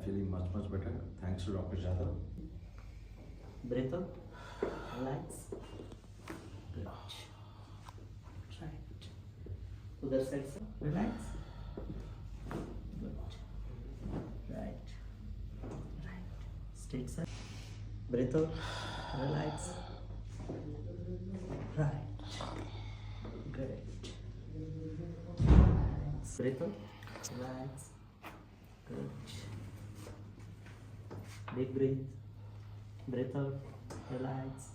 feeling much better. Thanks to Dr. Jadhav. Breath out. Relax. Good. Right. Other side, sir. Relax. Good. Right. Right. Straight, sir. Breath out. Relax. Right. Great. Relax. Breath out. Relax. Good. Deep breathe. Breath out. Relax.